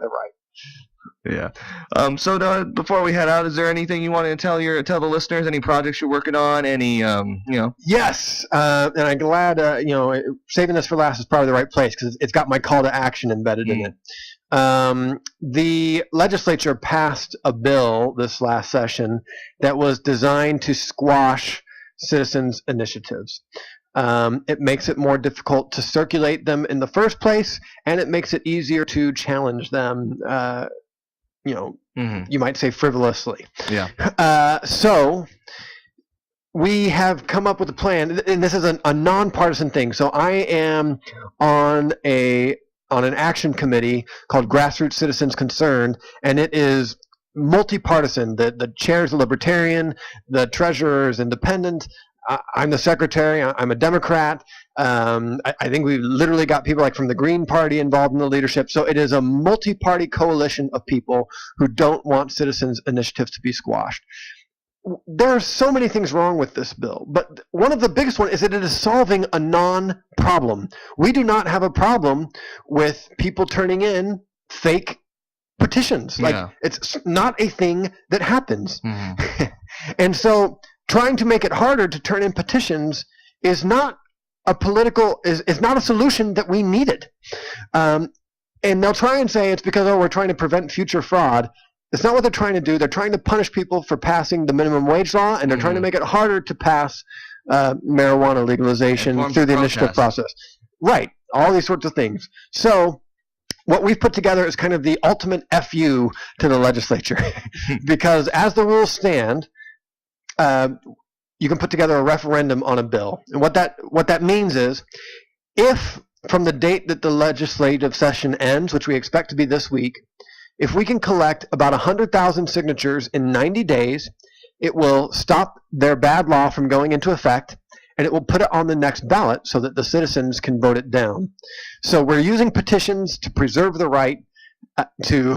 the right. Yeah. So before we head out, is there anything you want to tell the listeners? Any projects you're working on? Any Yes, and I'm glad saving this for last is probably the right place because it's got my call to action embedded in it. The legislature passed a bill this last session that was designed to squash citizens' initiatives. It makes it more difficult to circulate them in the first place, and it makes it easier to challenge them. You might say frivolously. Yeah. So we have come up with a plan, and this is a nonpartisan thing. So I am on an action committee called Grassroots Citizens Concerned, and it is multi-partisan. The chair is a libertarian, the treasurer is independent. I'm the secretary. I'm a Democrat. I think we've literally got people like from the Green Party involved in the leadership. So it is a multi-party coalition of people who don't want citizens' initiatives to be squashed. There are so many things wrong with this bill, but one of the biggest ones is that it is solving a non-problem. We do not have a problem with people turning in fake petitions. It's not a thing that happens. Mm-hmm. And so trying to make it harder to turn in petitions is not is not a solution that we needed. And they'll try and say it's because, we're trying to prevent future fraud. It's not what they're trying to do. They're trying to punish people for passing the minimum wage law, and they're trying to make it harder to pass marijuana legalization through the initiative process. Right. All these sorts of things. So what we've put together is kind of the ultimate FU to the legislature. Because as the rules stand, you can put together a referendum on a bill. And what that means is, if from the date that the legislative session ends, which we expect to be this week, if we can collect about 100,000 signatures in 90 days, it will stop their bad law from going into effect, and it will put it on the next ballot so that the citizens can vote it down. So we're using petitions to preserve the right to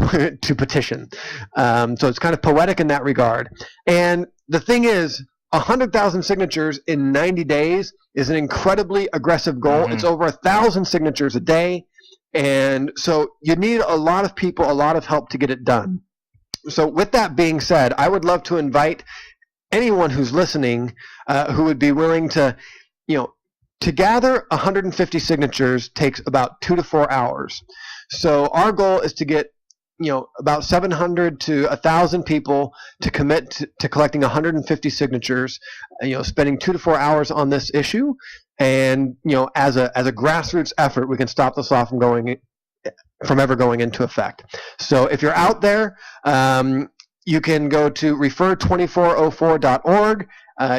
petition. So it's kind of poetic in that regard. And the thing is, 100,000 signatures in 90 days is an incredibly aggressive goal. Mm-hmm. It's over 1,000 signatures a day. And so you need a lot of people, a lot of help to get it done. So with that being said, I would love to invite anyone who's listening who would be willing to gather 150 signatures takes about 2 to 4 hours. So our goal is to get about 700 to 1,000 people to commit to collecting 150 signatures, spending 2 to 4 hours on this issue. And, as a grassroots effort, we can stop this law from ever going into effect. So if you're out there, you can go to refer2404.org.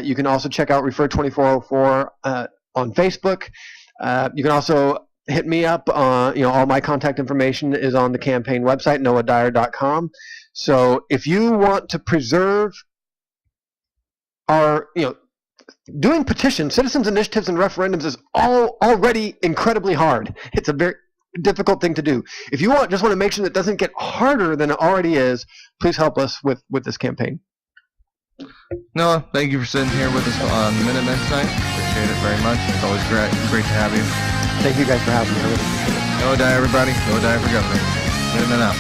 You can also check out Refer2404 on Facebook. You can also hit me up. All my contact information is on the campaign website, noahdyer.com. So if you want to preserve our, doing petitions, citizens initiatives and referendums is already incredibly hard. It's a very difficult thing to do. If you just want to make sure that it doesn't get harder than it already is, please help us with this campaign. Noah, thank you for sitting here with us on the Minutemen tonight. Appreciate it very much. It's always great to have you. Thank you guys for having me. I really appreciate it. Noah Dyer, everybody. Noah Dyer for governor. Minutemen out.